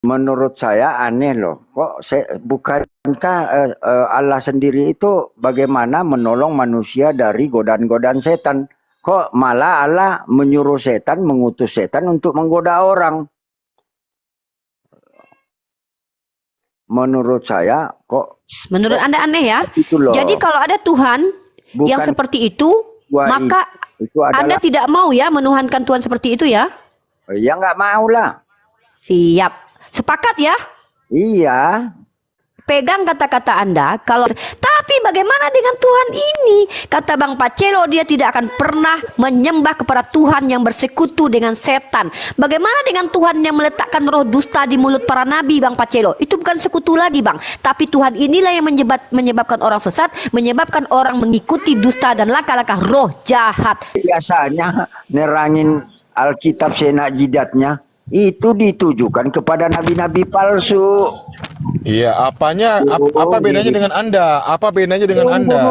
Menurut saya aneh loh. Bukankah Allah sendiri itu bagaimana menolong manusia dari godaan-godaan setan? Kok malah Allah menyuruh setan, mengutus setan untuk menggoda orang? Menurut saya Menurut Anda aneh ya? itu loh. Jadi kalau ada Tuhan yang seperti itu, maka itu adalah, Anda tidak mau ya menuhankan Tuhan seperti itu ya? Ya nggak mau lah. Siap. Sepakat ya? Iya. Pegang kata-kata Anda. Tapi bagaimana dengan Tuhan ini? Kata Bang Pacelo, dia tidak akan pernah menyembah kepada Tuhan yang bersekutu dengan setan. Bagaimana dengan Tuhan yang meletakkan roh dusta di mulut para nabi, Bang Pacelo? Itu bukan sekutu lagi, Bang. Tapi Tuhan inilah yang menyebabkan orang sesat, menyebabkan orang mengikuti dusta dan langkah-langkah roh jahat. Biasanya nerangin Alkitab senak jidatnya itu ditujukan kepada nabi-nabi palsu. Iya, apa bedanya dengan Anda? Apa bedanya dengan Anda?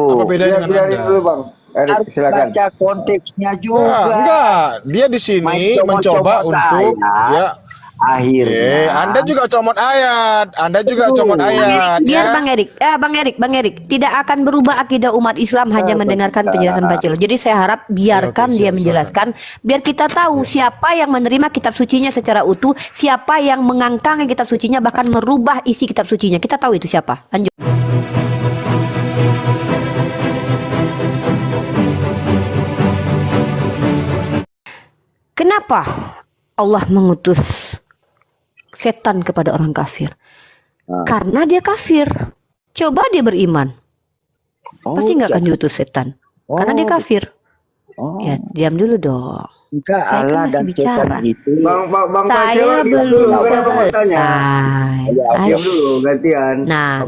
Apa bedanya dengan Anda? Dulu, Bang. Erik, silakan. Baca konteksnya juga. Enggak, dia di sini mencoba untuk ya. Akhirnya Anda juga comot ayat. Biar ya? Bang Erik tidak akan berubah akidah umat Islam hanya mendengarkan penjelasan Pacelo. Jadi saya harap biarkan dia menjelaskan, biar kita tahu siapa yang menerima kitab sucinya secara utuh, siapa yang mengangkang kitab sucinya, bahkan merubah isi kitab sucinya. Kita tahu itu siapa. Lanjut. Kenapa Allah mengutus setan kepada orang kafir? Karena dia kafir. Coba dia beriman, pasti nggak akan diutus setan. Karena dia kafir. Ya, diam dulu dong. Saya kan masih bicara. Bang Saya belum selesai. Diam dulu, gantian. Nah,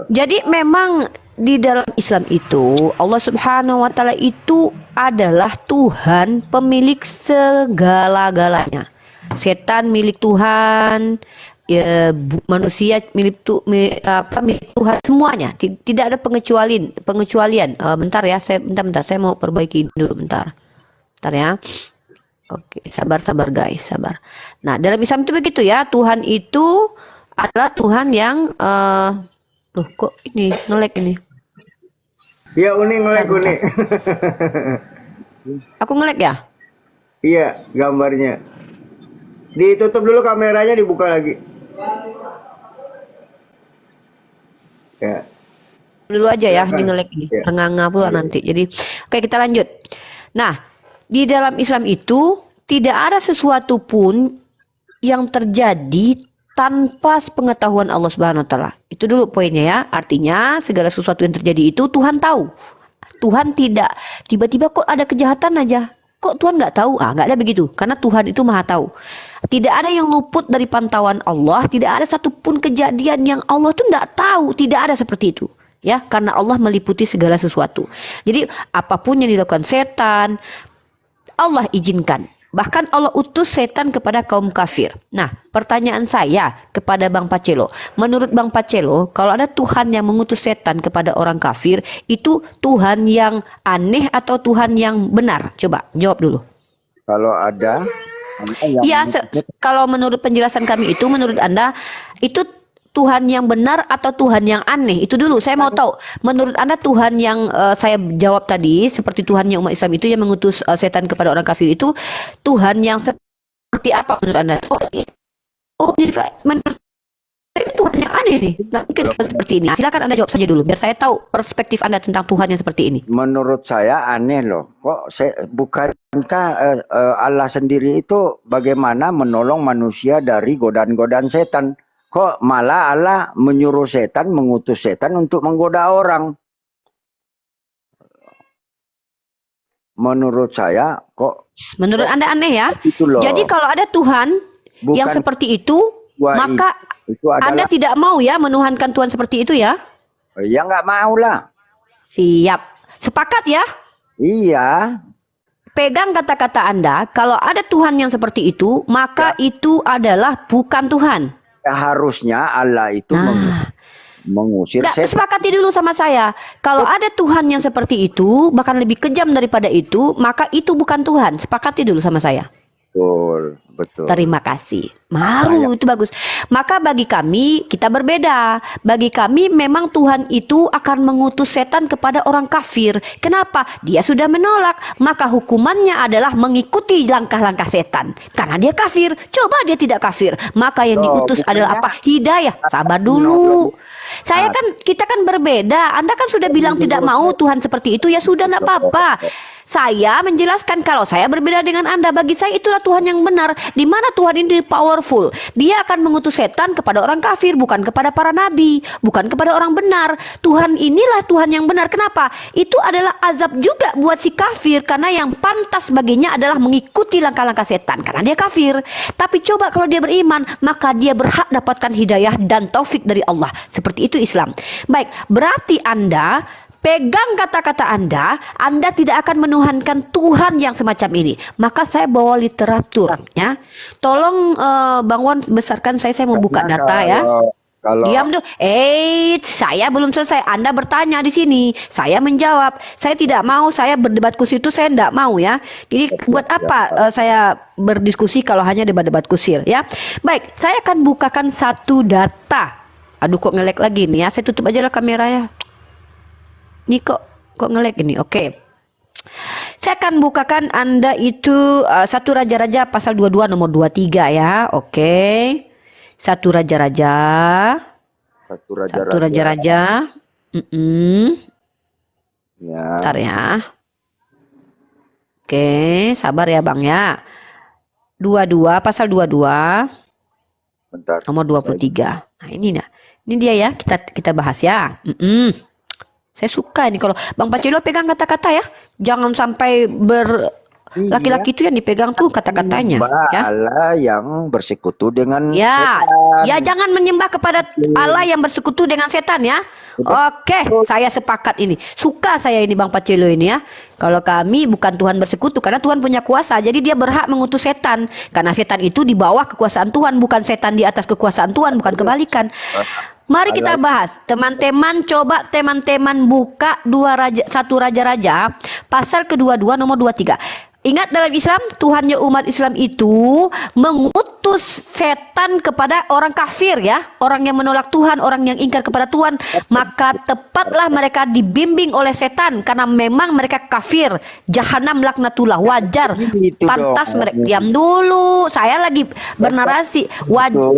jadi memang di dalam Islam itu Allah Subhanahu wa Ta'ala itu adalah Tuhan pemilik segala-galanya. Setan milik Tuhan, ya, manusia milik Tuhan semuanya. Tidak ada pengecualian. Bentar ya, bentar saya mau perbaiki dulu bentar ya. Oke, sabar guys, sabar. Nah, dalam Islam itu begitu ya. Tuhan itu adalah Tuhan yang loh, kok ini nge-lag ini? Ya, nge-lag. Aku nge-lag ya? Iya, gambarnya. Ditutup dulu kameranya, dibuka lagi. Ya. Dulu aja ya, di nge-lag ini. Renganga pula nanti. Jadi, oke, kita lanjut. Nah, di dalam Islam itu tidak ada sesuatu pun yang terjadi tanpa sepengetahuan Allah Subhanahu wa Ta'ala. Itu dulu poinnya ya. Artinya segala sesuatu yang terjadi itu Tuhan tahu. Tuhan tidak tiba-tiba kok ada kejahatan aja, kok Tuhan nggak tahu? Nggak ada begitu. Karena Tuhan itu maha tahu. Tidak ada yang luput dari pantauan Allah. Tidak ada satupun kejadian yang Allah tuh nggak tahu. Tidak ada seperti itu. Ya, karena Allah meliputi segala sesuatu. Jadi apapun yang dilakukan setan, Allah izinkan. Bahkan Allah utus setan kepada kaum kafir. Nah, pertanyaan saya kepada Bang Pacelo. Menurut Bang Pacelo, kalau ada Tuhan yang mengutus setan kepada orang kafir, itu Tuhan yang aneh atau Tuhan yang benar? Coba jawab dulu. Kalau ada ya, kalau menurut penjelasan kami itu, menurut Anda, itu Tuhan yang benar atau Tuhan yang aneh? Itu dulu saya mau tahu. Menurut Anda Tuhan yang saya jawab tadi, seperti Tuhan yang umat Islam itu yang mengutus setan kepada orang kafir, itu Tuhan yang seperti apa menurut Anda? Menurut saya Tuhan yang aneh nih. Nggak mungkin seperti ini. Silakan Anda jawab saja dulu, biar saya tahu perspektif Anda tentang Tuhan yang seperti ini. Menurut saya aneh loh. Bukankah Allah sendiri itu bagaimana menolong manusia dari godaan-godaan setan? Kok malah Allah menyuruh setan, mengutus setan untuk menggoda orang? Menurut saya menurut Anda aneh ya? Jadi kalau ada Tuhan yang seperti itu, maka Anda tidak mau ya menuhankan Tuhan seperti itu ya? Ya nggak mau lah. Siap. Sepakat ya? Iya. Pegang kata-kata Anda, kalau ada Tuhan yang seperti itu, maka itu adalah bukan Tuhan. Harusnya Allah itu mengusir setan. Sepakati dulu sama saya. Kalau ada Tuhan yang seperti itu, bahkan lebih kejam daripada itu, maka itu bukan Tuhan. Sepakati dulu sama saya. Betul, betul. Terima kasih. Maru itu bagus. Maka bagi kami kita berbeda. Bagi kami memang Tuhan itu akan mengutus setan kepada orang kafir. Kenapa? Dia sudah menolak. Maka hukumannya adalah mengikuti langkah-langkah setan. Karena dia kafir. Coba dia tidak kafir. Maka yang diutus adalah apa? Hidayah. Sabar dulu. Kita kan berbeda. Anda kan sudah bilang tidak mau Tuhan seperti itu. Ya sudah, enggak apa-apa. Saya menjelaskan kalau saya berbeda dengan Anda. Bagi saya itulah Tuhan yang benar. Di mana Tuhan ini powerful. Dia akan mengutus setan kepada orang kafir, bukan kepada para nabi, bukan kepada orang benar. Tuhan inilah Tuhan yang benar. Kenapa? Itu adalah azab juga buat si kafir, karena yang pantas baginya adalah mengikuti langkah-langkah setan karena dia kafir. Tapi coba kalau dia beriman, maka dia berhak dapatkan hidayah dan taufik dari Allah. Seperti itu Islam. Baik, berarti Anda pegang kata-kata Anda tidak akan menuhankan Tuhan yang semacam ini. Maka saya bawa literatur, ya. Tolong Bang Wan besarkan saya mau buka data ya. Diam dulu. Saya belum selesai. Anda bertanya di sini, saya menjawab. Saya tidak mau, saya berdebat kusir itu saya tidak mau ya. Jadi buat apa saya berdiskusi kalau hanya debat-debat kusir ya. Baik, saya akan bukakan satu data. Aduh kok nge-lag lagi nih ya. Saya tutup aja lah kameranya. Ini kok nge-lag ini. Oke. Saya akan bukakan Anda itu 1 Raja-Raja pasal 22 nomor 23 ya. Oke. 1 Raja-Raja. 1 Raja-Raja. Ya. Bentar ya. Oke, sabar ya Bang ya. 22 pasal 22. Bentar. Nomor 23. Nah, ini dia ya. Kita bahas ya. Saya suka ini kalau Bang Pacelo pegang kata-kata ya. Jangan sampai laki-laki itu yang dipegang tuh kata-katanya ya. Allah yang bersekutu dengan setan. Ya jangan menyembah kepada Allah yang bersekutu dengan setan ya. Oke, saya sepakat ini. Suka saya ini Bang Pacelo ini ya. Kalau kami bukan Tuhan bersekutu karena Tuhan punya kuasa. Jadi dia berhak mengutus setan. Karena setan itu di bawah kekuasaan Tuhan, bukan setan di atas kekuasaan Tuhan, bukan kebalikan. Mari kita bahas, teman-teman. Coba teman-teman buka 1 Raja-Raja pasal ke-22 nomor 23. Ingat dalam Islam, Tuhannya umat Islam itu mengutus setan kepada orang kafir ya. Orang yang menolak Tuhan, orang yang ingkar kepada Tuhan. Maka tepatlah mereka dibimbing oleh setan. Karena memang mereka kafir. Jahanam laknatullah, wajar. Pantas mereka. Diam dulu, saya lagi bernarasi.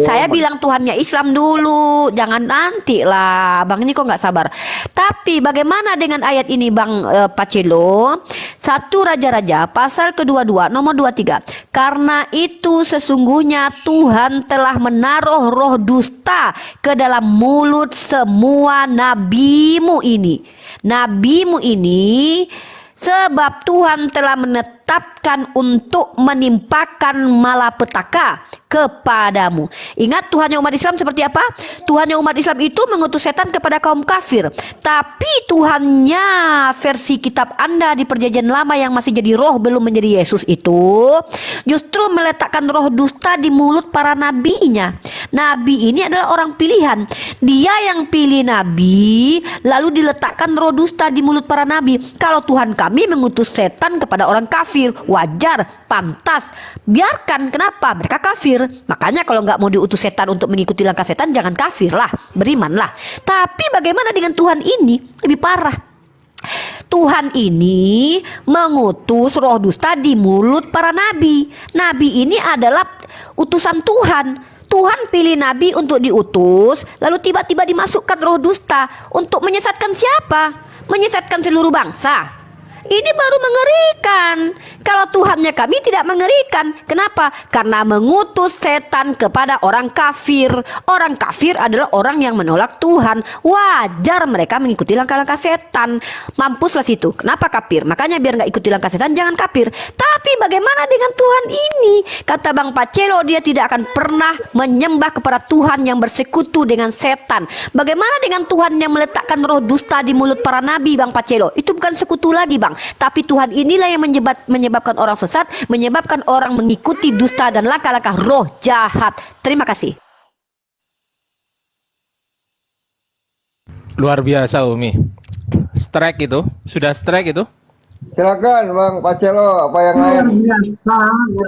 Saya bilang Tuhannya Islam dulu. Jangan nanti lah. Bang ini kok nggak sabar. Tapi bagaimana dengan ayat ini Bang Pacelo? 1 Raja-Raja pasal ke-22 nomor 23. Karena itu sesungguhnya Tuhan telah menaruh roh dusta ke dalam mulut semua nabimu ini. Nabimu ini sebab Tuhan telah menetapkan untuk menimpakan malapetaka kepadamu. Ingat Tuhannya umat Islam seperti apa? Tuhannya umat Islam itu mengutus setan kepada kaum kafir. Tapi Tuhannya versi kitab Anda di perjanjian lama yang masih jadi roh belum menjadi Yesus itu justru meletakkan roh dusta di mulut para nabinya. Nabi ini adalah orang pilihan. Dia yang pilih nabi lalu diletakkan roh dusta di mulut para nabi. Kalau Tuhan kami mengutus setan kepada orang kafir, wajar, pantas, biarkan. Kenapa? Mereka kafir. Makanya kalau nggak mau diutus setan untuk mengikuti langkah setan, jangan kafir lah, berimanlah. Tapi bagaimana dengan Tuhan ini? Lebih parah. Tuhan ini mengutus roh dusta di mulut para nabi. Nabi ini adalah utusan Tuhan. Tuhan pilih nabi untuk diutus, lalu tiba-tiba dimasukkan roh dusta untuk menyesatkan siapa? Menyesatkan seluruh bangsa. Ini baru mengerikan. Kalau Tuhannya kami tidak mengerikan. Kenapa? Karena mengutus setan kepada orang kafir. Orang kafir adalah orang yang menolak Tuhan. Wajar mereka mengikuti langkah-langkah setan. Mampuslah situ. Kenapa kafir? Makanya biar nggak ikuti langkah setan, jangan kafir. Tapi bagaimana dengan Tuhan ini? Kata Bang Pacelo, dia tidak akan pernah menyembah kepada Tuhan yang bersekutu dengan setan. Bagaimana dengan Tuhan yang meletakkan roh dusta di mulut para nabi, Bang Pacelo? Itu bukan sekutu lagi, Bang. Tapi Tuhan inilah yang menyebabkan orang sesat, menyebabkan orang mengikuti dusta dan langkah-langkah roh jahat. Terima kasih. Luar biasa Umi. Strike itu, sudah strike itu. Silakan Bang Pacelo, apa yang lain? Biasa,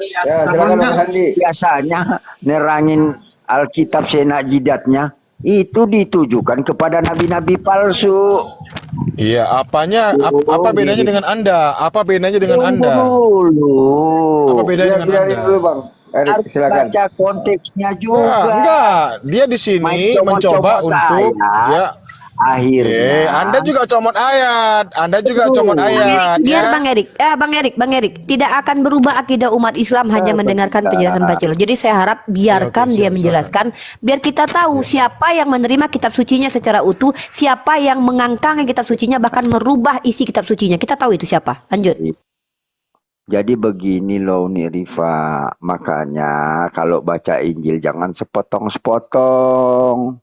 Ya, silakan Bang Sandi. Biasanya nerangin Alkitab senak jidatnya itu ditujukan kepada nabi-nabi palsu. Iya, apa bedanya dengan Anda? Apa bedanya dengan Anda? Dulu. Apa bedanya dengan Biarin Anda? dulu Bang. Erik, Harus silakan. baca konteksnya Enggak, juga. enggak. Dia di sini Main mencoba comot-comot untuk ayat. ya. Akhirnya Anda juga comot ayat. Anda juga Betul. comot ayat. Biar Ya. Bang Erik, tidak akan berubah akidah umat Islam hanya mendengarkan penjelasan Pak Celo. Jadi saya harap biarkan Oke, dia siap, menjelaskan, biar kita tahu siapa yang menerima kitab sucinya secara utuh, siapa yang mengangkangi kitab sucinya bahkan merubah isi kitab sucinya. Kita tahu itu siapa. Lanjut. jadi begini loh Uni Rifa. Makanya kalau baca Injil jangan sepotong-sepotong.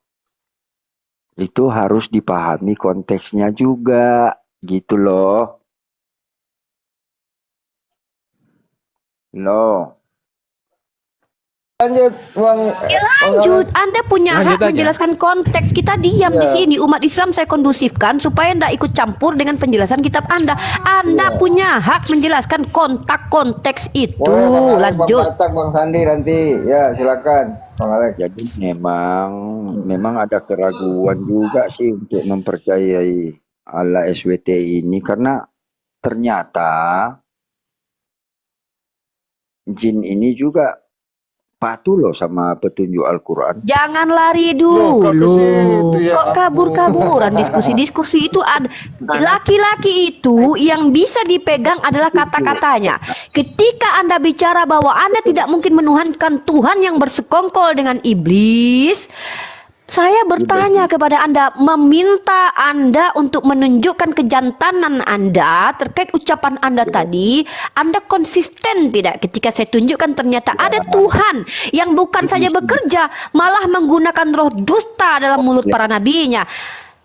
Itu harus dipahami konteksnya juga. Gitu loh. Loh. Lanjut Bang. Lanjut, Anda punya Lanjut hak aja. menjelaskan konteks. Kita diam di Iya. sini. Umat Islam saya kondusifkan supaya Anda ikut campur dengan penjelasan kitab Anda. Anda punya hak menjelaskan konteks itu. Boleh Bang Alex, Bang Lanjut. Batak, Bang Sandi nanti. Ya, silakan Bang Alex. Jadi memang ada keraguan juga sih untuk mempercayai Allah SWT ini karena ternyata jin ini juga patuh loh sama petunjuk Al-Quran. Jangan lari Loh, kok ke dulu. situ ya Kok ampun. kabur-kaburan diskusi itu ada. Laki-laki itu yang bisa dipegang adalah kata-katanya. Ketika Anda bicara bahwa Anda tidak mungkin menuhankan Tuhan yang bersekongkol dengan iblis, saya bertanya kepada Anda, meminta Anda untuk menunjukkan kejantanan Anda terkait ucapan Anda tadi. Anda konsisten tidak ketika saya tunjukkan ternyata ada Tuhan yang bukan saja bekerja, malah menggunakan roh dusta dalam mulut para nabinya.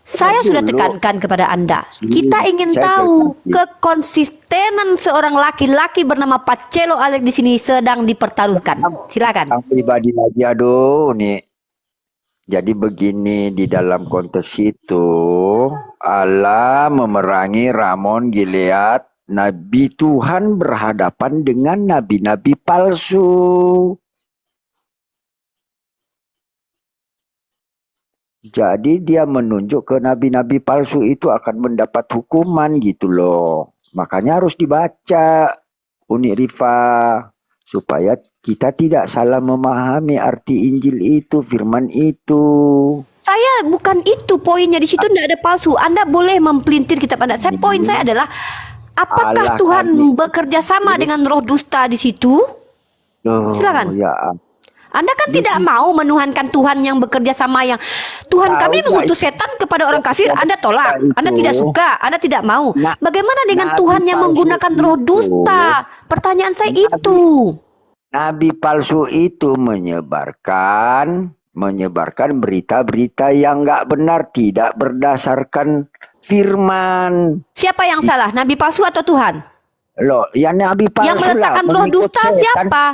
Saya sudah tekankan kepada Anda. Kita ingin tahu kekonsistenan seorang laki-laki bernama Pak Celo Alex di sini sedang dipertaruhkan. Silakan. Yang pribadi lagi aduh nih. Jadi begini di dalam konteks itu Allah memerangi Ramon Gilead. Nabi Tuhan berhadapan dengan nabi-nabi palsu. Jadi dia menunjuk ke nabi-nabi palsu itu akan mendapat hukuman gitu loh. Makanya harus dibaca Uni Rifa supaya kita tidak salah memahami arti Injil itu, firman itu. Saya bukan itu poinnya, di situ tidak ada palsu. Anda boleh mempelintir kitab Anda. Poin saya adalah apakah Allah Tuhan kami. bekerja sama dengan roh dusta di situ? Loh, Silakan. ya. Anda kan tidak mau menuhankan Tuhan yang bekerja sama yang Tuhan Tahu kami nggak mengutus itu? setan kepada orang kafir. Anda tolak, Itu. Anda tidak suka, Anda tidak mau. Nah, Bagaimana dengan nabi Tuhan yang palsu menggunakan roh itu. dusta? Pertanyaan saya Nabi- itu. Nabi palsu itu menyebarkan berita-berita yang nggak benar, tidak berdasarkan firman. Siapa yang salah? Nabi palsu atau Tuhan? Loh, ya Nabi palsu Yang meletakkan lah, roh mengikut dusta setan. siapa?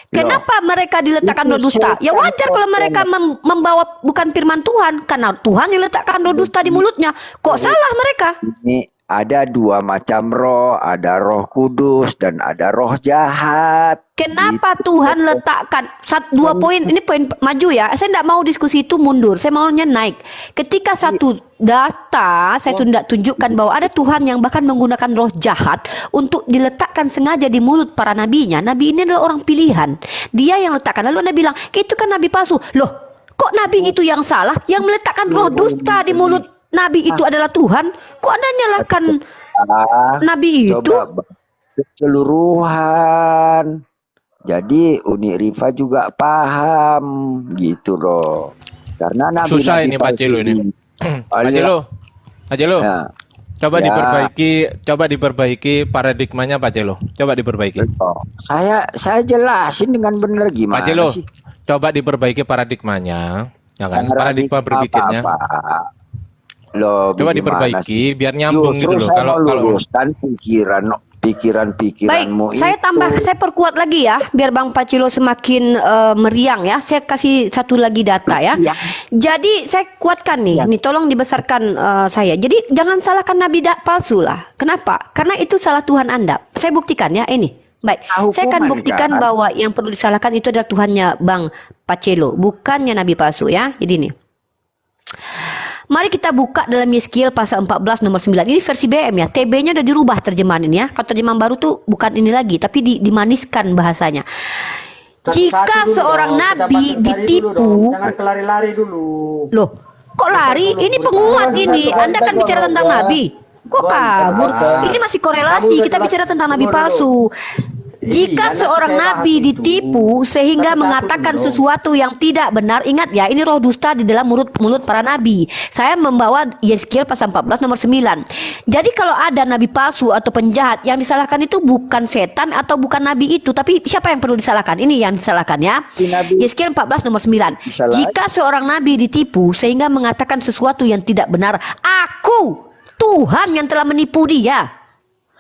Kenapa mereka diletakkan Itu roh dusta? Ya setan wajar kalau kok, mereka membawa bukan firman Tuhan, karena Tuhan yang letakkan roh dusta di mulutnya. Kok salah mereka? Ini ada dua macam roh, ada roh kudus dan ada roh jahat. Kenapa Gitu. Tuhan letakkan dua poin? Ini poin maju ya. Saya tidak mau diskusi itu mundur. Saya maunya naik. Ketika satu data saya sudah tunjukkan bahwa ada Tuhan yang bahkan menggunakan roh jahat untuk diletakkan sengaja di mulut para nabinya. Nabi ini adalah orang pilihan. Dia yang letakkan. Lalu Anda bilang itu kan nabi palsu. Loh, kok nabi itu yang salah? Yang meletakkan roh dusta di mulut nabi itu adalah Tuhan. Kok Anda nyalahkan nabi itu? Coba keseluruhan. Jadi Uni Rifa juga paham gitu loh. Karena nabi Susah ini Pak Celo ini. Pak Celo, Pak Celo, Ya, coba Ya. diperbaiki paradigmanya Pak Celo. Coba diperbaiki. saya jelasin dengan benar Pak gimana Celo, sih. coba diperbaiki paradigmanya, ya kan? Paradigma Paradigma berpikirnya. apa-apa. Loh, Coba bagaimana diperbaiki sih? biar nyambung Justru gitu loh. saya Kalau meluruskan pikiran pikiran-pikiranmu saya perkuat lagi ya, biar Bang Pacilo semakin meriang ya. Saya kasih satu lagi data ya. Jadi saya kuatkan nih, ini tolong dibesarkan saya. Jadi jangan salahkan nabi palsu lah. Kenapa? Karena itu salah Tuhan Anda. Saya buktikan ya ini. Baik, saya akan buktikan bahwa yang perlu disalahkan itu adalah Tuhannya Bang Pacelo, bukannya nabi palsu ya. Jadi nih, mari kita buka dalam Yeskiel pasal 14 nomor 9. Ini versi BM ya. TB-nya udah dirubah terjemahan ini ya. Kalau terjemahan baru tuh bukan ini lagi, tapi dimaniskan bahasanya. Jika seorang nabi ditipu, jangan kelari-lari dulu. Loh, kok lari? Ini penguat ini. Anda kan bicara tentang nabi. Kok kabur? Ini masih korelasi. Kita bicara tentang nabi palsu. Jika seorang nabi ditipu sehingga mengatakan sesuatu yang tidak benar, ingat ya, ini roh dusta di dalam mulut para nabi. Saya membawa Yeskiel pasal 14 nomor 9. Jadi kalau ada nabi palsu atau penjahat, yang disalahkan itu bukan setan atau bukan nabi itu, tapi siapa yang perlu disalahkan? Ini yang disalahkan ya. Yeskiel 14 nomor 9. Jika seorang nabi ditipu sehingga mengatakan sesuatu yang tidak benar, aku Tuhan yang telah menipu dia.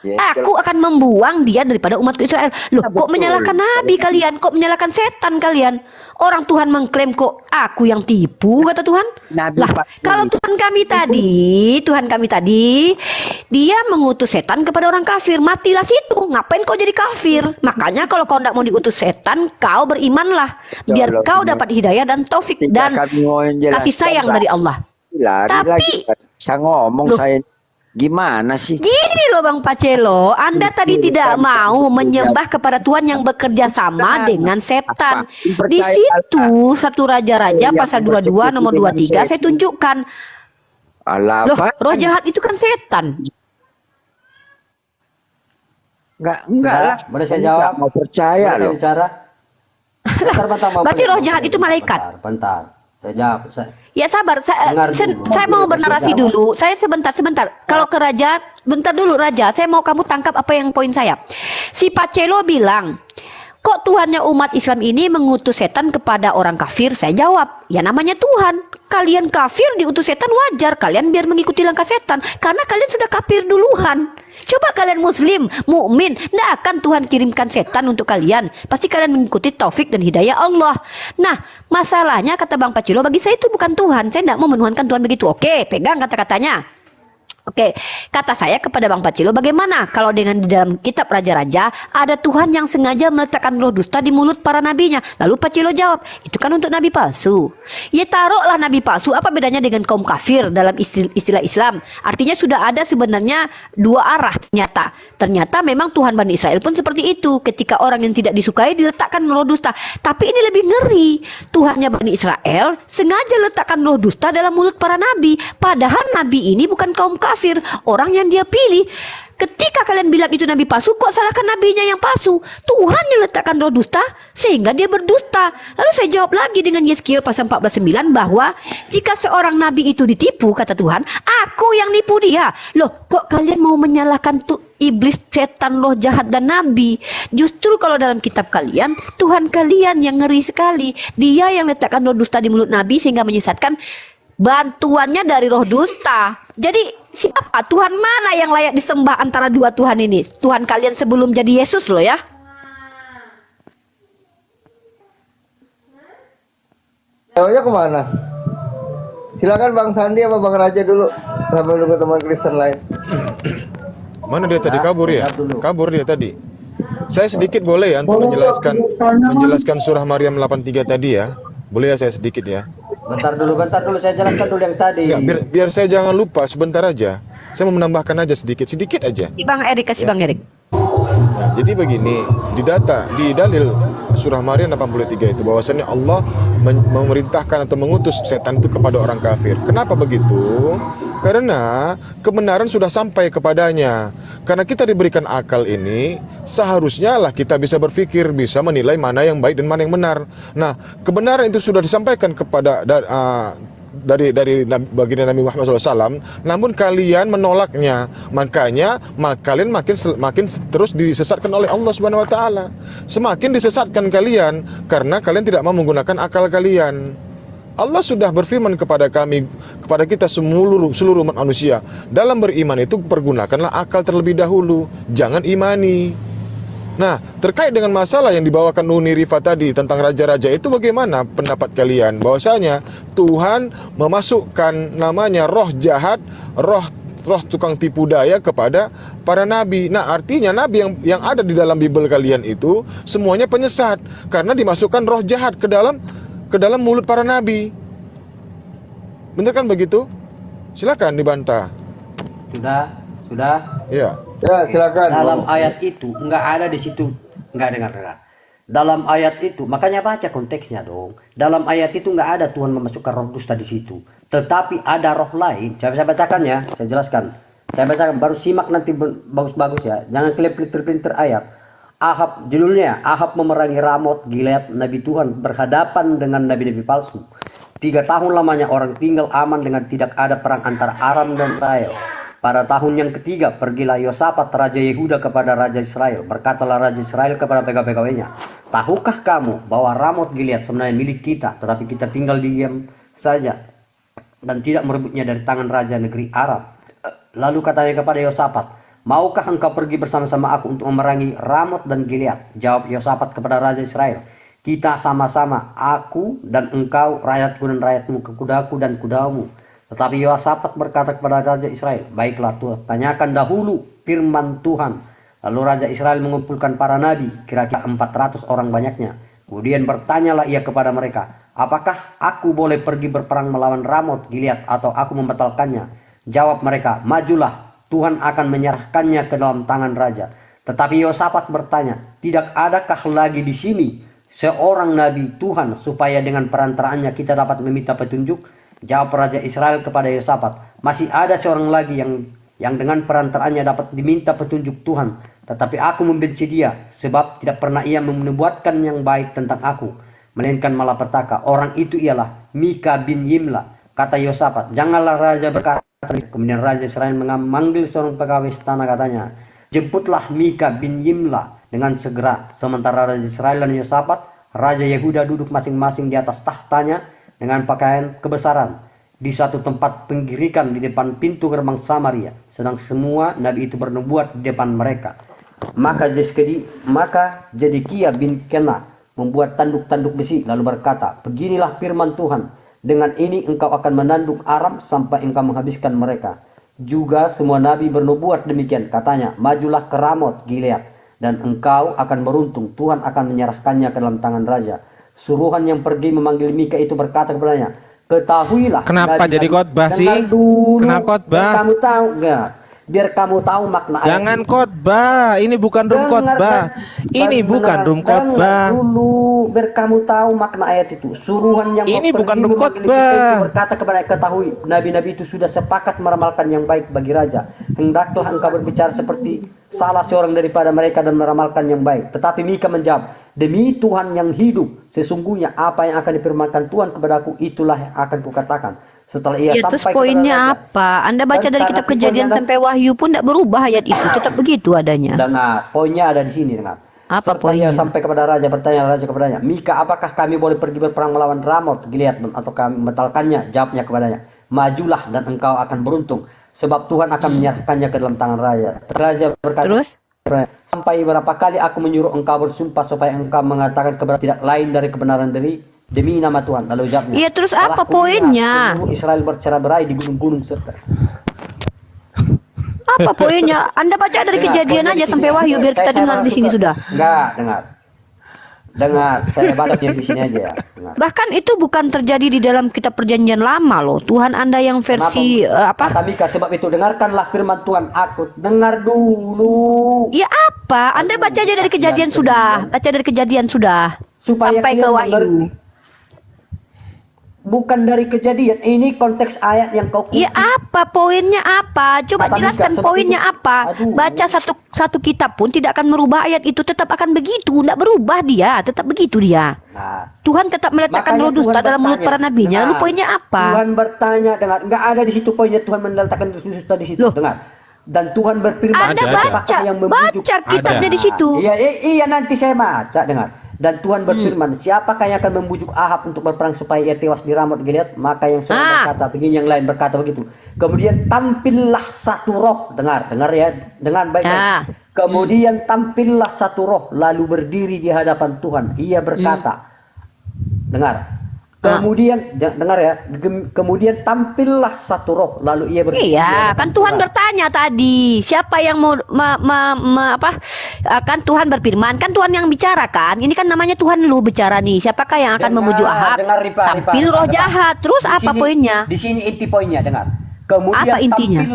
Aku akan membuang dia daripada umatku Israel. Loh, kok menyalahkan nabi kalian? Kok menyalahkan setan kalian? Orang Tuhan mengklaim kok aku yang tipu, kata Tuhan. Lah, kalau Tuhan kami tadi, dia mengutus setan kepada orang kafir. Matilah situ. Ngapain kau jadi kafir? Makanya kalau kau tidak mau diutus setan, kau berimanlah. Biar kau dapat hidayah dan taufik dan kasih sayang dari Allah. Tapi saya ngomong saya gimana sih? Gini loh Bang Pacelo, Anda tadi tidak mau menyembah kepada Tuhan yang bekerja sama dengan setan. Di situ 1 Raja-Raja pasal 22 nomor 23 saya tunjukkan. Loh, roh jahat itu kan setan. Enggak lah. Boleh saya jawab? Mau percaya loh. Berarti roh jahat itu malaikat. Bentar. Saya jawab. Ya sabar, saya mau bernarasi dulu. Saya sebentar. Kalau ke Raja, bentar dulu Raja. Saya mau kamu tangkap apa yang poin saya. Si Pacelo bilang, kok Tuhannya umat Islam ini mengutus setan kepada orang kafir? Saya jawab, ya namanya Tuhan. Kalian kafir diutus setan wajar. Kalian biar mengikuti langkah setan. Karena kalian sudah kafir duluan. Coba kalian muslim, mukmin, tidak akan Tuhan kirimkan setan untuk kalian. Pasti kalian mengikuti taufik dan hidayah Allah. Nah, masalahnya kata Bang Pacilo, bagi saya itu bukan Tuhan. Saya tidak mau menuhankan Tuhan begitu. Oke, pegang kata-katanya. Oke, kata saya kepada Bang Pacilo, bagaimana kalau dengan di dalam kitab Raja-Raja ada Tuhan yang sengaja meletakkan roh dusta di mulut para nabinya? Lalu Pacilo jawab, itu kan untuk nabi palsu. Ya taruhlah nabi palsu, apa bedanya dengan kaum kafir dalam istilah Islam? Artinya sudah ada sebenarnya dua arah ternyata. Ternyata memang Tuhan Bani Israel pun seperti itu. Ketika orang yang tidak disukai diletakkan roh dusta. Tapi ini lebih ngeri. Tuhannya Bani Israel sengaja letakkan roh dusta dalam mulut para nabi. Padahal nabi ini bukan kaum kafir, orang yang dia pilih. Ketika kalian bilang itu nabi palsu, kok salahkan nabinya yang palsu? Tuhan yang letakkan roh dusta sehingga dia berdusta. Lalu saya jawab lagi dengan Yeskiel pasal 14:9 bahwa jika seorang nabi itu ditipu, kata Tuhan, aku yang nipu dia. Loh, kok kalian mau menyalahkan iblis, setan, roh jahat dan nabi? Justru kalau dalam kitab kalian, Tuhan kalian yang ngeri sekali. Dia yang letakkan roh dusta di mulut nabi sehingga menyesatkan. Bantuannya dari roh dusta. Jadi siapa Tuhan mana yang layak disembah antara dua Tuhan ini? Tuhan kalian sebelum jadi Yesus loh ya. Jawabnya kemana? Silakan Bang Sandi apa Bang Raja dulu sambil nunggu teman Kristen lain. Mana dia tadi kabur ya? Kabur dia tadi. Saya sedikit boleh ya untuk menjelaskan surah Maryam 83 tadi ya. Boleh ya saya sedikit ya. Bentar dulu saya jelaskan dulu yang tadi. Enggak, biar saya jangan lupa sebentar aja. Saya mau menambahkan aja sedikit aja. Bang Erik, kasih Bang Erik. Nah, jadi begini, di dalil surah Maryam 83 itu bahwasannya Allah memerintahkan atau mengutus setan itu kepada orang kafir. Kenapa begitu? Karena kebenaran sudah sampai kepadanya. Karena kita diberikan akal ini, seharusnya lah kita bisa berpikir, bisa menilai mana yang baik dan mana yang benar. Nah, kebenaran itu sudah disampaikan kepada dari baginda Nabi Muhammad SAW, namun kalian menolaknya. Makanya kalian makin terus disesatkan oleh Allah Subhanahu Wa Taala. Semakin disesatkan kalian karena kalian tidak mau menggunakan akal kalian. Allah sudah berfirman kepada kami, kepada kita seluruh umat manusia, dalam beriman itu pergunakanlah akal terlebih dahulu, jangan imani. Nah, terkait dengan masalah yang dibawakan Uni Rifa tadi tentang raja-raja itu, bagaimana pendapat kalian? Bahwasanya Tuhan memasukkan namanya roh jahat, roh tukang tipu daya kepada para nabi. Nah, artinya nabi yang ada di dalam Bible kalian itu semuanya penyesat karena dimasukkan roh jahat ke dalam mulut para nabi. Bener kan begitu? Silakan dibantah. Sudah. Ya. Ya, silakan. Dalam ayat itu nggak ada di situ, nggak dengar. Dalam ayat itu, makanya baca konteksnya dong. Dalam ayat itu nggak ada Tuhan memasukkan roh dusta di situ. Tetapi ada roh lain. Saya bacakan ya, saya jelaskan. Saya bacakan, baru simak nanti bagus-bagus ya. Jangan klik-klik ayat. Ahab, judulnya Ahab memerangi Ramot Gilead, nabi Tuhan berhadapan dengan nabi-nabi palsu. 3 tahun lamanya orang tinggal aman dengan tidak ada perang antara Aram dan Israel. Pada tahun yang ketiga, pergilah Yosafat Raja Yehuda kepada Raja Israel. Berkatalah Raja Israel kepada pegawai-pegawainya, tahukah kamu bahwa Ramot Gilead sebenarnya milik kita, tetapi kita tinggal diam saja dan tidak merebutnya dari tangan Raja negeri Aram. Lalu katanya kepada Yosafat, maukah engkau pergi bersama-sama aku untuk memerangi Ramot dan Gilead? Jawab Yosafat kepada Raja Israel, kita sama-sama, aku dan engkau, rakyatku dan rakyatmu, ke kudaku dan kudamu. Tetapi Yosafat berkata kepada Raja Israel, baiklah Tuhan, tanyakan dahulu firman Tuhan. Lalu Raja Israel mengumpulkan para nabi, kira-kira 400 orang banyaknya. Kemudian bertanyalah ia kepada mereka, apakah aku boleh pergi berperang melawan Ramot Gilead atau aku membatalkannya? Jawab mereka, majulah, Tuhan akan menyerahkannya ke dalam tangan raja. Tetapi Yosafat bertanya, tidak adakah lagi di sini seorang nabi Tuhan supaya dengan perantaraannya kita dapat meminta petunjuk? Jawab Raja Israel kepada Yosafat, masih ada seorang lagi yang dengan perantaraannya dapat diminta petunjuk Tuhan. Tetapi aku membenci dia, sebab tidak pernah ia menubuatkan yang baik tentang aku, melainkan malapetaka. Orang itu ialah Mika bin Yimla. Kata Yosafat, janganlah raja berkata. Kemudian Raja Israel memanggil seorang pegawai istana, katanya, jemputlah Mika bin Yimla dengan segera. Sementara Raja Israel dan Yosafat, Raja Yehuda duduk masing-masing di atas tahtanya dengan pakaian kebesaran di suatu tempat penggirikan di depan pintu gerbang Samaria, sedang semua nabi itu bernubuat di depan mereka. Maka Zedekia bin Kena membuat tanduk-tanduk besi lalu berkata, beginilah firman Tuhan, dengan ini engkau akan menanduk Aram sampai engkau menghabiskan mereka. Juga semua nabi bernubuat demikian, katanya, majulah ke Ramot Gilead dan engkau akan beruntung, Tuhan akan menyerahkannya ke dalam tangan raja. Suruhan yang pergi memanggil Mika itu berkata kepadanya, ketahuilah. Kenapa jadi khotbah sih? Kenapa khotbah? Kamu tahu nggak? Biar kamu tahu makna ayat. Jangan khotbah. Ini bukan room khotbah. Ini bukan room khotbah. Dulu, biar kamu tahu makna ayat itu. Suruhan yang ini bukan room khotbah berkata kepada ketahui, nabi-nabi itu sudah sepakat meramalkan yang baik bagi raja. Hendaklah engkau berbicara seperti salah seorang daripada mereka dan meramalkan yang baik. Tetapi Mika menjawab, demi Tuhan yang hidup, sesungguhnya apa yang akan difirmankan Tuhan kepadaku, itulah yang akan kukatakan. Setelah ia ya, sampai terus poinnya apa? Anda baca dari kitab Kejadian sampai Wahyu pun tidak berubah ayat itu, tetap begitu adanya. Dengar, poinnya ada di sini, dengar. Apa Setelah ia poinnya? sampai kepada raja, bertanya raja kepadanya, Mika, apakah kami boleh pergi berperang melawan Ramot Gilead atau kami membatalkannya? Jawabnya kepadanya, majulah dan engkau akan beruntung, sebab Tuhan akan menyerahkannya ke dalam tangan raja. Raja berkata, Terus? sampai berapa kali aku menyuruh engkau bersumpah supaya engkau mengatakan kebenaran tidak lain dari kebenaran demi nama Tuhan. Lalu jawabnya, Iya, terus apa poinnya? Israel bercerai-berai di gunung-gunung serta. Apa poinnya? Anda baca dari Kejadian aja sampai Wahyu biar kita dengar di sini sudah. Enggak, dengar, saya baca di sini aja ya. Dengar. Bahkan itu bukan terjadi di dalam kitab Perjanjian Lama loh. Tuhan Anda yang versi apa? Kata Mika, sebab itu dengarkanlah firman Tuhan aku. Dengar dulu. Ya apa? Anda baca aja dari Kejadian sudah. Baca dari Kejadian sudah. Supaya Sampai ke kalian Wahyu. mengerti. Bukan dari Kejadian. Ini konteks ayat yang kau Ya apa? Poinnya apa? Coba Kata Mika, jelaskan sebab poinnya itu- apa. Aduh. Baca satu kitab pun tidak akan merubah ayat itu, tetap akan begitu. Tidak berubah dia, tetap begitu dia. Nah, Tuhan tetap meletakkan makanya roh dusta Tuhan dalam mulut bertanya. para nabinya. Lalu Dengar. poinnya apa? Tuhan bertanya, dengar. Enggak ada di situ poinnya Tuhan meletakkan roh dusta di situ. Loh. Dengar. Dan Tuhan berfirman, Anda Ada. baca, yang membujuk. baca kitabnya Ada. di situ. Iya nanti saya baca, dengar. Dan Tuhan berfirman, siapakah yang akan membujuk Ahab untuk berperang supaya ia tewas di Ramot Gilead? Maka yang seorang berkata begini, yang lain berkata begitu. Kemudian tampillah satu roh, dengar ya, dengan baik-baik. Kemudian tampillah satu roh lalu berdiri di hadapan Tuhan. Ia berkata, dengar. Kemudian dengar ya, kemudian tampillah satu roh lalu ia berdiri. Iya, kan Tuhan bertanya tadi, siapa yang mau kan Tuhan berfirman, kan Tuhan yang bicara kan. Ini kan namanya Tuhan lu bicara nih. Siapakah yang akan memuju Ahab? Tampil roh jahat. Terus apa poinnya? Di sini inti poinnya, dengar. Kemudian apa intinya?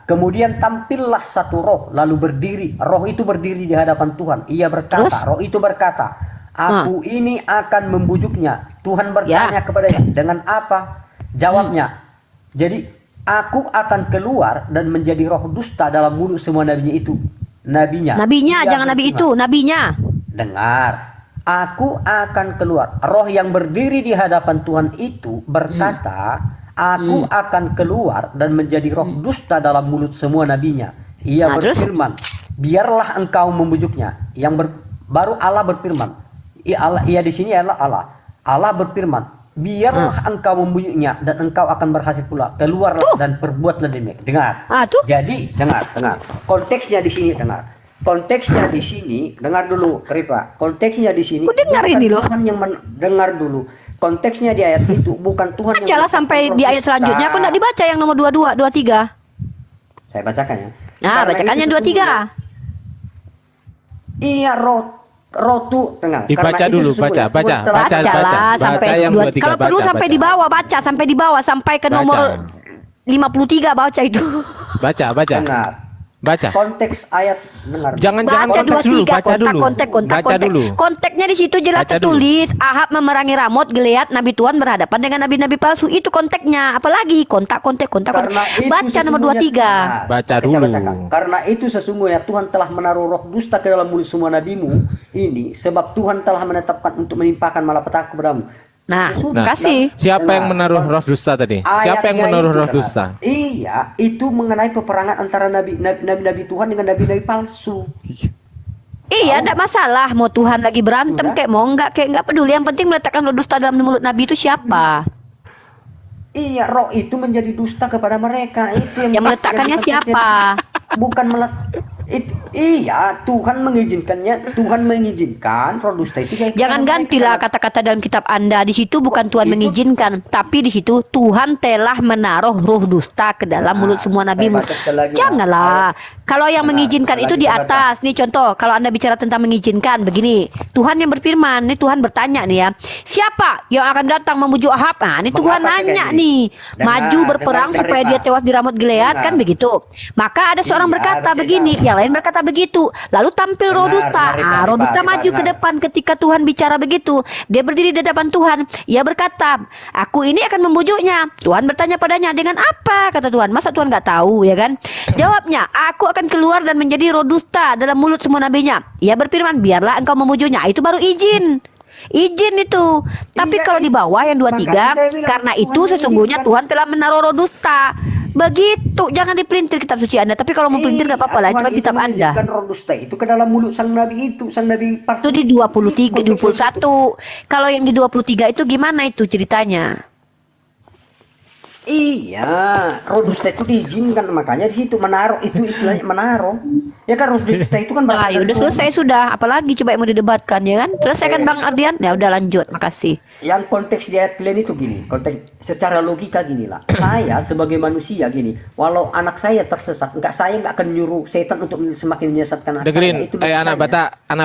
Kemudian tampillah satu roh lalu berdiri. Roh itu berdiri di hadapan Tuhan. Ia berkata, terus? roh itu berkata, aku ini akan membujuknya. Tuhan bertanya kepadanya, dengan apa? Jawabnya, jadi aku akan keluar dan menjadi roh dusta dalam mulut semua nabinya itu. Nabinya, jangan nabi itu, nabinya. Dengar, aku akan keluar. Roh yang berdiri di hadapan Tuhan itu berkata, aku akan keluar dan menjadi roh dusta dalam mulut semua nabinya. Ia berfirman, biarlah engkau membujuknya. Baru Allah berfirman. Ia di sini adalah Allah. Allah berfirman, biarlah engkau membujuknya dan engkau akan berhasil pula. Keluarlah dan perbuatlah demikian. Dengar. Jadi dengar. Konteksnya di sini dengar. Konteksnya di sini dengar dulu, Kripa. Konteksnya di sini. Dengar ini loh. Tuhan yang dengar dulu. Konteksnya di ayat itu bukan Tuhan yang bacalah sampai di ayat selanjutnya. Aku enggak dibaca yang nomor 22, 23. Saya bacakan ya. Bacakan yang 23. Iya, rotu dengar. Dibaca dulu, baca sampai yang 23. Kalau perlu sampai di bawah, sampai ke nomor 53 baca itu. Baca. Dengar. Baca. Konteks ayat dengar. Jangan konteks dulu, baca dulu. Baca dulu. Konteksnya di situ jelas tertulis Ahab memerangi Ramot Gilead, nabi Tuhan berhadapan dengan nabi-nabi palsu. Itu konteksnya. Apalagi kontak. Baca nomor 23. Baca dulu. Karena itu sesungguhnya Tuhan telah menaruh roh dusta ke dalam mulut semua nabimu ini, sebab Tuhan telah menetapkan untuk menimpakan malapetaka kepadamu. Nah, kasih. Siapa yang menaruh roh dusta tadi? Siapa yang menaruh roh dusta? Iya, itu mengenai peperangan antara nabi-nabi Tuhan dengan nabi-nabi palsu. Iya, tidak masalah. Mau Tuhan lagi berantem kayak mau enggak peduli. Yang penting meletakkan roh dusta dalam mulut nabi itu siapa? Iya, roh itu menjadi dusta kepada mereka. Itu yang meletakkannya siapa? Bukan iya, Tuhan mengizinkannya. Tuhan mengizinkan roh dusta itu. Jangan gantilah kata-kata dalam kitab Anda. Di situ bukan Tuhan mengizinkan, tapi di situ Tuhan telah menaruh roh dusta ke dalam mulut semua nabimu. Janganlah. Kalau yang mengizinkan itu di atas. Nih contoh, kalau Anda bicara tentang mengizinkan begini. Tuhan yang berfirman, nih Tuhan bertanya nih ya. Siapa yang akan datang memujuk Ahab? Nah, ini Tuhan nanya nih. Maju berperang supaya dia tewas di Ramot Gilead, kan begitu. Maka ada seorang berkata begini, yang lain berkata begitu. Lalu tampil roh dusta. Roh dusta maju ke depan ketika Tuhan bicara begitu. Dia berdiri di hadapan Tuhan. Ia berkata, aku ini akan membujuknya. Tuhan bertanya padanya, dengan apa? Kata Tuhan. Masa Tuhan nggak tahu, ya kan? Jawabnya, aku akan keluar dan menjadi roh dusta dalam mulut semua nabinya. Ia berfirman, biarlah engkau membujuknya. Itu baru izin itu. Tapi kalau di bawah yang 23, karena itu sesungguhnya Tuhan telah menaruh roh dusta. Begitu, jangan dipelintir kitab suci Anda. Tapi kalau mau pelintir nggak apa-apa lah, itu kan kitab Anda. Roh dusta itu ke dalam mulut sang nabi palsu. Itu di 23, 21. Kalau yang di 23 itu gimana itu ceritanya? Iya, roh dusta itu diizinkan, makanya di situ menaruh, itu istilahnya menaruh. Ya kan roh dusta itu kan ya udah selesai sudah, apalagi coba yang mau didebatkan ya kan? Selesai kan Bang Ardian? Ya udah lanjut, makasih. Yang konteks di ayat kalian itu gini, konteks secara logika gini lah. Saya sebagai manusia gini, walau anak saya tersesat, saya nggak akan nyuruh setan untuk semakin menyesatkan anak dengerin, saya. anak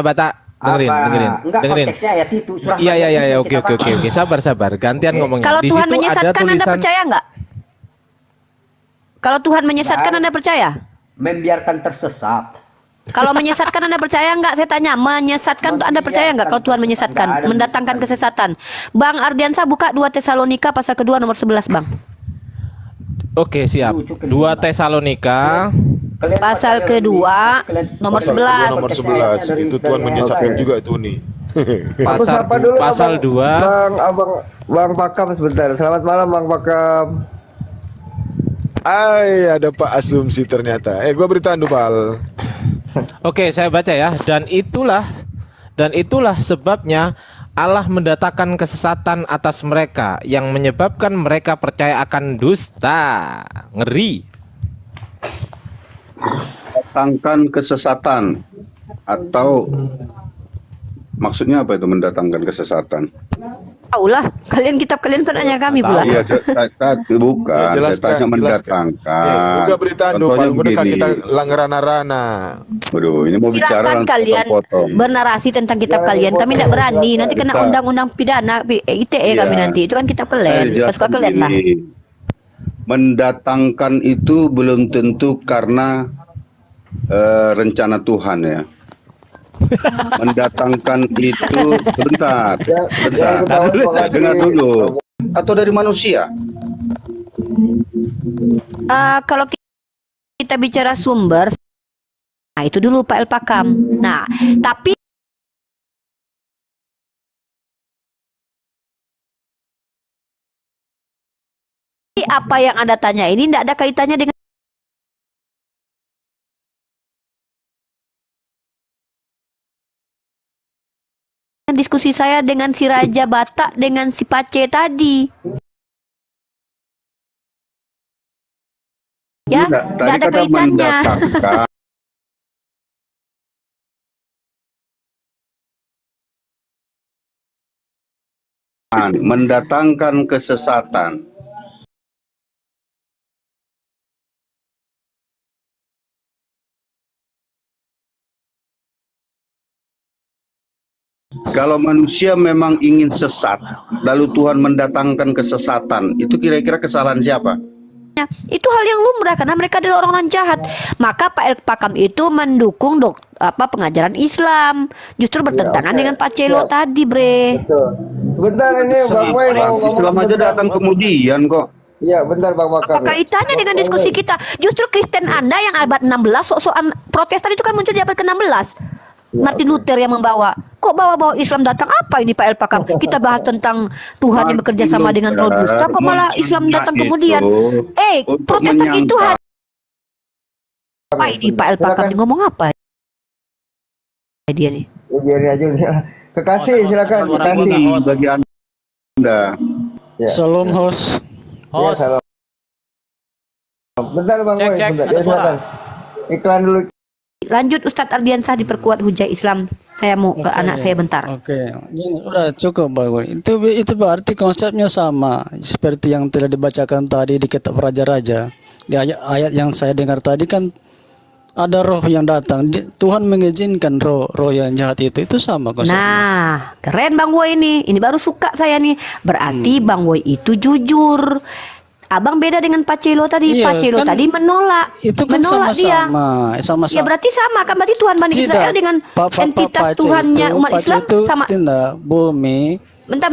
bata. Dengerin. Konteksnya ayat itu. Iya. Oke. Sabar. Gantian ngomongnya. Kalau Tuhan menyesatkan Anda percaya nggak? Kalau Tuhan menyesatkan Anda percaya? Membiarkan tersesat. Kalau menyesatkan Anda percaya nggak? Saya tanya, menyesatkan Anda percaya nggak kalau Tuhan menyesatkan, mendatangkan kesesatan? Bang Ardiansa buka 2 Tesalonika pasal kedua nomor 11, Bang. Oke, siap. 2 Tesalonika pasal kedua nomor 11. Nomor 11 itu Tuhan menyesatkan juga itu nih. pasal 2. Bang Pakam sebentar. Selamat malam Bang Pakam. Ada Pak Asumsi ternyata. Gua beritahu Pal. Oke, saya baca ya. Dan itulah Dan itulah sebabnya Allah mendatangkan kesesatan atas mereka yang menyebabkan mereka percaya akan dusta. Ngeri. Datangkan kesesatan, atau maksudnya apa itu mendatangkan kesesatan? Taulah, kitab kalian kan nanya kami pula. Iya, bukan. Ya, Saya tanya mendatangkan. Buka berita anu, Contohnya Pak. Udah begini. kita langgarana-rana. Waduh, ini mau bicara Silakan langsung kalian potong. bernarasi tentang kitab kalian. Kami tidak berani. Nanti kena Kita- undang-undang pidana ITE Iya. kami nanti. Itu kan kitab kalian. Saya Suka kalian lah. begini. Mendatangkan itu belum tentu karena rencana Tuhan ya. Mendatangkan itu sebentar. Yang ketahuan Bang Haji. Dengar dulu. Atau dari manusia. Kalau kita bicara sumber, nah itu dulu Pak El Pakam. Nah, tapi apa yang Anda tanya ini tidak ada kaitannya dengan diskusi saya dengan si Raja Batak dengan si Pace tadi. Ya, Tidak, tidak tadi ada kata kaitannya. Mendatangkan kesesatan. Kalau manusia memang ingin sesat, lalu Tuhan mendatangkan kesesatan, itu kira-kira kesalahan siapa? Itu hal yang lumrah karena mereka adalah orang-orang jahat. Maka Pak El Pakam itu mendukung pengajaran Islam, justru bertentangan oke. dengan Pak Celo Siap. tadi, Bre. Betul. Sebentar ini Bang Boy mau ngomong Islam aja sebentar. datang kemudian kok. Iya, bentar Bang Bakar. Apa kaitannya dengan diskusi kita? Justru Kristen Anda yang abad 16 sok-sokan Protestan itu kan muncul di abad ke-16. Martin Luther yang membawa. Kok bawa-bawa Islam datang apa ini Pak El Pakam? Kita bahas tentang Tuhan yang bekerja sama dengan roh dusta, kok malah Islam datang kemudian? Protestan itu apa ini Pak El Pakam ngomong apa? Dia nih. Ya, biarin aja udah. Kekasih silakan kekasih. Bagi Anda. Ya. Salam host. Ya, salam. Bentar Bang Boy, Cek, bentar. ada Ya silakan. Iklan dulu. Lanjut Ustadz Ardiansah diperkuat hujah Islam. Saya mau ke anak saya bentar. Oke, ini udah cukup bagus. Itu berarti konsepnya sama seperti yang telah dibacakan tadi di kitab Raja-Raja. Di ayat yang saya dengar tadi kan ada roh yang datang. Tuhan mengizinkan roh yang jahat itu sama konsepnya. Nah, keren Bang Boy ini. Ini baru suka saya nih. Berarti Bang Boy itu jujur. Abang beda dengan Pak Celo tadi. Iya, Pak Celo kan tadi menolak. Itu kan menolak dia. sama-sama. Ya berarti sama kan, berarti Tuhan Bani Israel dengan entitas Pace Tuhannya itu, umat Pace Islam itu sama. tidak bumi. Bentar.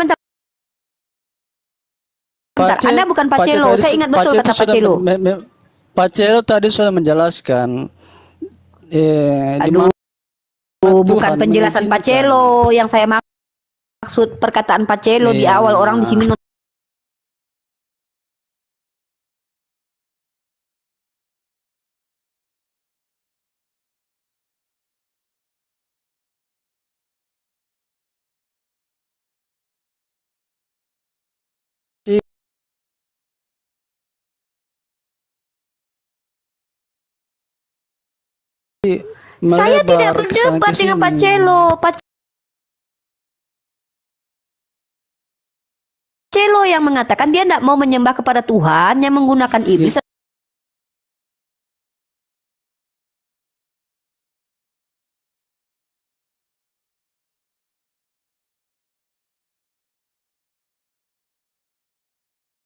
Anda bukan Pak Celo. Saya ingat betul kata Pak Celo. Pak Celo tadi sudah menjelaskan. Aduh, bukan Tuhan penjelasan Pak mengizinkan. Celo yang saya maksud, perkataan Pak Celo di Iya. awal. Orang di sini saya tidak melebar berdebat kesana dengan Pak kesini. Celo. Pak Celo yang mengatakan dia tidak mau menyembah kepada Tuhan yang menggunakan iblis.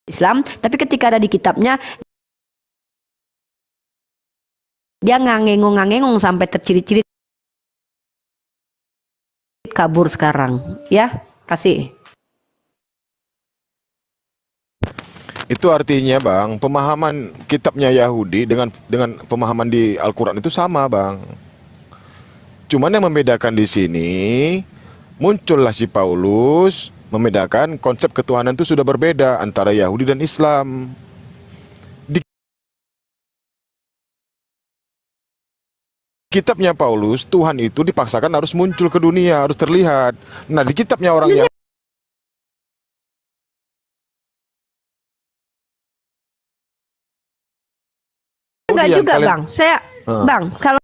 Islam, tapi ketika ada di kitabnya dia ngangengong sampai tercirit-cirit kabur sekarang. Ya, kasih. Itu artinya Bang, pemahaman kitabnya Yahudi dengan pemahaman di Al-Qur'an itu sama Bang. Cuman yang membedakan di sini muncullah si Paulus membedakan konsep ketuhanan itu sudah berbeda antara Yahudi dan Islam. Di kitabnya Paulus, Tuhan itu dipaksakan harus muncul ke dunia, harus terlihat. Nah, di kitabnya orang yang Enggak yang juga, kalian- Bang. Bang, kalau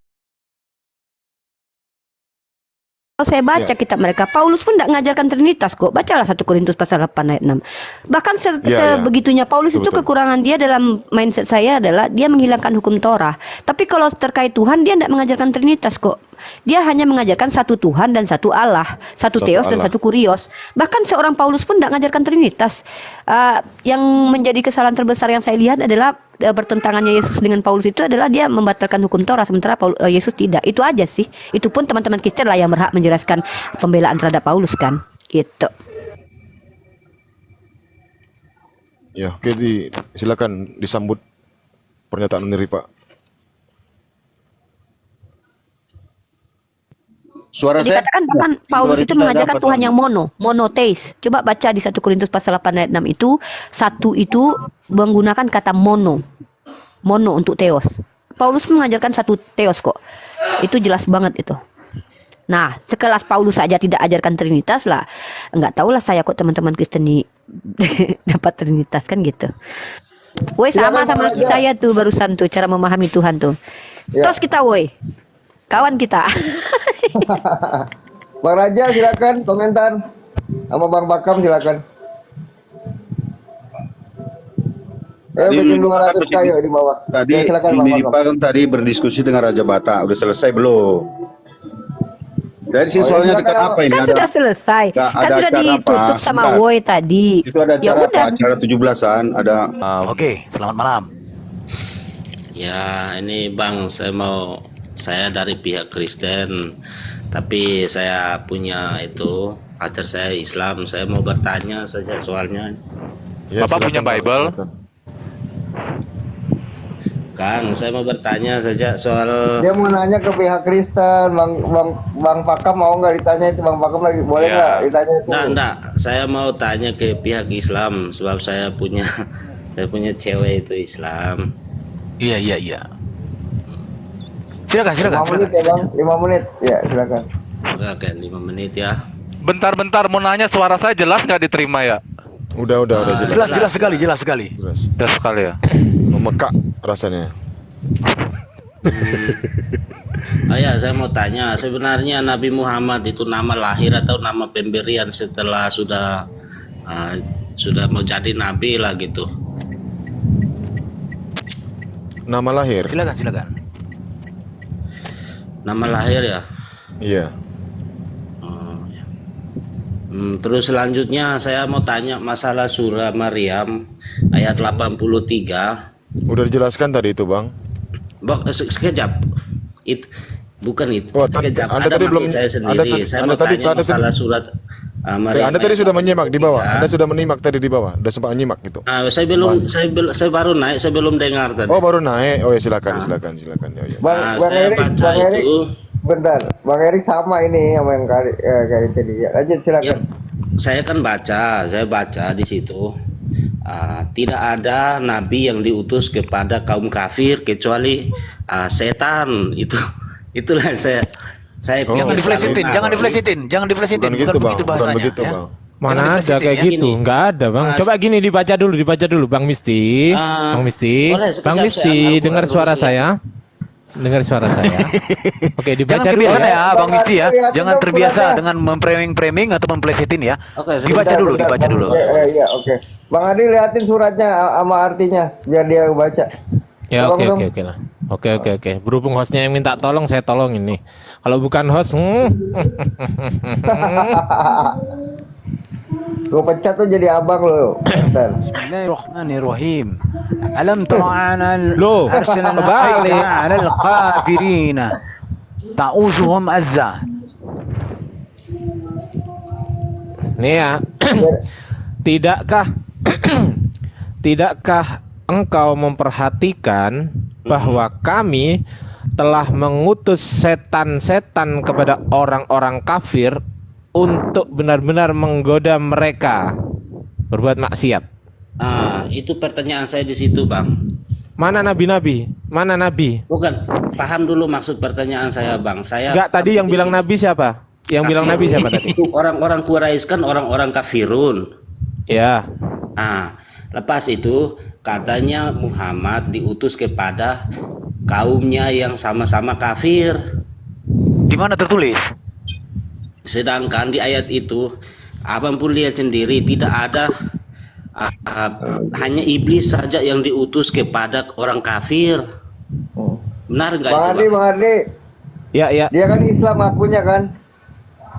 saya baca Ya. kitab mereka, Paulus pun tidak mengajarkan Trinitas kok. Bacalah 1 Korintus pasal 8 ayat 6. Bahkan Ya. sebegitunya Paulus itu Betul. kekurangan dia dalam mindset saya adalah dia menghilangkan hukum Torah. Tapi kalau terkait Tuhan dia tidak mengajarkan Trinitas kok. Dia hanya mengajarkan satu Tuhan dan satu Allah, satu Satu Theos dan Allah. satu Kurios. Bahkan seorang Paulus pun tidak mengajarkan Trinitas. Yang menjadi kesalahan terbesar yang saya lihat adalah bertentangannya Yesus dengan Paulus itu adalah dia membatalkan hukum Torah sementara Yesus tidak. Itu aja sih. Itu pun teman-teman Kristen lah yang berhak menjelaskan pembelaan terhadap Paulus kan. Gitu. Ya, oke, silakan disambut pernyataan dari Pak. Suara saya Dikatakan bahkan Paulus itu mengajarkan Tuhan yang monoteis. Coba baca di 1 Korintus pasal 8 ayat 6 itu, satu itu menggunakan kata mono untuk Theos. Paulus mengajarkan satu Theos kok. Itu jelas banget itu. Nah, sekelas Paulus saja tidak ajarkan Trinitas lah. Enggak tahulah saya kok teman-teman Kristen ini dapat Trinitas kan gitu. Woi, sama saya tuh barusan tuh cara memahami Tuhan tuh. Ya. Tos kita woi. Kawan kita. Bang Raja silakan komentar. Sama Bang Bakam silakan. Bikin 200 kayu di bawah. tadi Ya, silakan Bang Mimi Bakam. Pak tadi berdiskusi dengan Raja Bata, udah selesai belum? Dari sini Oh, ya, soalnya silakan, dekat apa ini? Kan sudah selesai. Nggak, Kan ada sudah acara ditutup apa? sama Bentar. Woi tadi. Itu ada Ya acara udah. apa? Acara 17-an, ada Oke, selamat malam. Ya, ini Bang, saya dari pihak Kristen, tapi saya punya pacar saya Islam. Saya mau bertanya saja soalnya. Ya, Bapak punya silakan, Pak, Bible? silakan. Kang, saya mau bertanya saja soal Dia mau nanya ke pihak Kristen, Bang Bakam mau nggak ditanya itu Bang Bakam lagi boleh Ya. nggak ditanya itu? Enggak, saya mau tanya ke pihak Islam sebab saya punya cewek itu Islam. Iya. Silakan. 5 menit ya Bang, 5 menit. Ya silakan. Oke, 5 menit ya. Bentar, mau nanya suara saya jelas nggak diterima ya? Udah jelas. Jelas sekali. Jelas. Jelas sekali ya. Memekak rasanya. Oh ya, saya mau tanya, sebenarnya Nabi Muhammad itu nama lahir atau nama pemberian setelah sudah mau jadi nabi lah gitu? Nama lahir. Silakan. Nama lahir ya. Iya. Oh, ya. Terus selanjutnya saya mau tanya masalah surah Maryam ayat 83. Udah dijelaskan tadi itu, Bang. Sekejap. Bukan itu. Oh, Sekejap. Anda Ada tadi belum- maksud saya sendiri. Saya Anda mau tadi- tanya masalah surat Maryam. Anda tadi ayat sudah menyimak di bawah. 83. Anda sudah menyimak tadi di bawah. Udah sempat menyimak gitu. Saya baru naik, saya belum dengar tadi. Oh, baru naik. Oh ya, silakan. Ya. Bang Saya Erik, baca Bang Erik, itu. bentar. Bang Erik sama ini sama yang kayak tadi. Ya, lanjut Ya, silakan. saya baca di situ tidak ada nabi yang diutus kepada kaum kafir kecuali setan. Itulah saya Oh. Jangan diflashing-in. Bukan gitu, Bang. Bukan begitu, ya. Bang. Mana ada kayak ya. gitu? Gini. Nggak ada, Bang. Coba gini dibaca dulu, Bang Misti. Ah, Bang Misti, boleh, sekejap Bang saya Misti, Al-Quran dengar dulu suara sih. saya. Dengar suara saya. Oke, dibaca Jangan dulu terbiasa ya. ya, Bang Misti ya. Lihatin Jangan dong terbiasa suratnya. dengan memframing atau memplesetin ya. Oke, Dibaca Bentar, dulu, bentar, dibaca Bang. dulu. Iya, oke. Bang Adi liatin suratnya sama artinya biar dia baca. Ya, Tolong dong. oke lah. Oke. Berhubung hostnya yang minta tolong, saya tolong ini. Kalau bukan host, Gue pecat tuh jadi abang lo. Bentar. Bismillahirrahmanirrahim. Alam tara Loh, arsalna kebalik. al al-kafirin ta'uzuhum azza. Nih ya. Tidakkah engkau memperhatikan bahwa kami telah mengutus setan-setan kepada orang-orang kafir untuk benar-benar menggoda mereka berbuat maksiat? itu pertanyaan saya di situ, Bang. Mana nabi-nabi? Mana nabi? Bukan, paham dulu maksud pertanyaan saya, Bang. Saya Enggak, tadi yang bilang nabi siapa? Yang bilang nabi siapa tadi? Itu orang-orang Quraisy kan orang-orang kafirun. Ya. Nah, lepas itu katanya Muhammad diutus kepada kaumnya yang sama-sama kafir. Di mana tertulis? Sedangkan di ayat itu, abang pun lihat sendiri tidak ada hanya iblis saja yang diutus kepada orang kafir. Benar nggak Bang itu? Ardi, Bang Ardi. Ya, ya. Dia kan Islam akunya kan.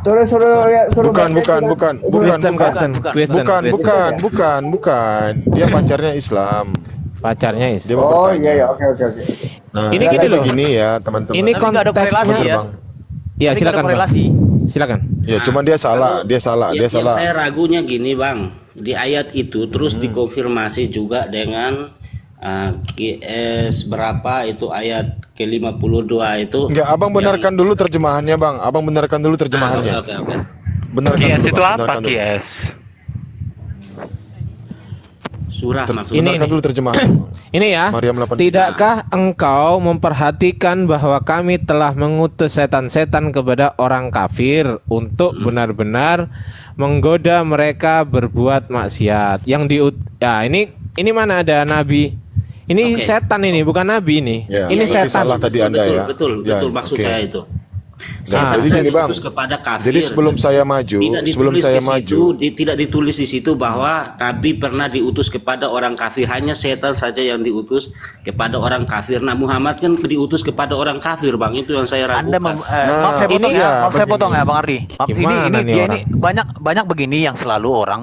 Suruh Bukan. Dia pacarnya Islam. Pacarnya Islam. Dia mau Oh bertanya. iya, oke. Nah, Ini jadi gini loh. begini ya, teman-teman. Ini Tapi nggak ada korelasi konteksnya. ya. Bang. Ya, Tapi nggak ada silakan. Bang. korelasi. Silakan. Ya, cuma dia salah. Yang saya ragunya gini, Bang. Di ayat itu terus dikonfirmasi juga dengan QS berapa itu ayat ke-52 itu. Enggak, Abang benarkan dulu terjemahannya, Bang. Abang benarkan dulu terjemahannya. Oke. Benarkan Kies dulu, itu Bang. apa Benarkan dulu. Kies? Surah maksudnya. Benarkan dulu terjemahan. Ini ya. Maryam 8. Tidakkah engkau memperhatikan bahwa kami telah mengutus setan-setan kepada orang kafir untuk benar-benar menggoda mereka berbuat maksiat. Ya, ini mana ada nabi? Ini Oke. setan ini, bukan nabi ini. Ya, Ini berarti setan. salah tadi Anda ya. Betul Ya, maksud oke. saya itu. Nah, jadi gini, Bang. diutus kepada kafir. Jadi sebelum saya maju, tidak ditulis di situ bahwa Nabi pernah diutus kepada orang kafir, hanya setan saja yang diutus kepada orang kafir. Nah, Muhammad kan diutus kepada orang kafir, Bang. Itu yang saya ragukan. Maaf saya ini potong ya, ya, maaf saya begini. potong ya, Bang Ardi. Maaf, Gimana ini nih dia orang? ini banyak begini yang selalu orang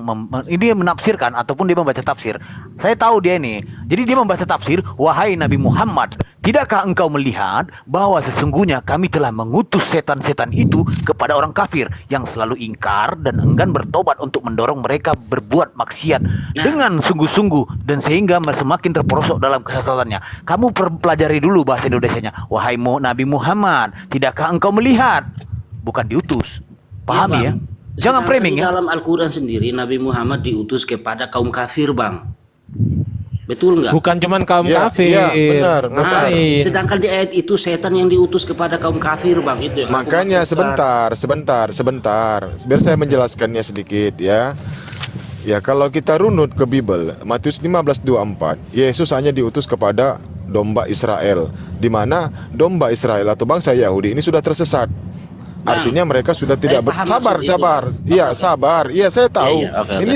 ini menafsirkan ataupun dia membaca tafsir. Saya tahu dia ini. Jadi dia membaca tafsir, wahai Nabi Muhammad, tidakkah engkau melihat bahwa sesungguhnya kami telah mengutus setan-setan itu kepada orang kafir yang selalu ingkar dan enggan bertobat untuk mendorong mereka berbuat maksiat dengan sungguh-sungguh dan sehingga semakin terperosok dalam kesesatannya. Kamu pelajari dulu bahasa Indonesianya. Wahai Nabi Muhammad, tidakkah engkau melihat? Bukan diutus. Pahami ya? Bang. Jangan Sedangkan framing ya. Dalam Al-Quran sendiri Nabi Muhammad diutus kepada kaum kafir, Bang. Betul nggak? Bukan cuman kaum Ya, kafir. iya, benar. Ngapain? Sedangkan di ayat itu setan yang diutus kepada kaum kafir, Bang. Itu yang aku Makanya maksudkan. sebentar. Biar saya menjelaskannya sedikit ya. Ya, kalau kita runut ke Bible, Matius 15:24, Yesus hanya diutus kepada domba Israel, di mana domba Israel atau bangsa Yahudi ini sudah tersesat. Artinya mereka sudah tidak paham sabar. maksud itu. Iya, sabar. Iya, saya tahu. Iya, oke. Ini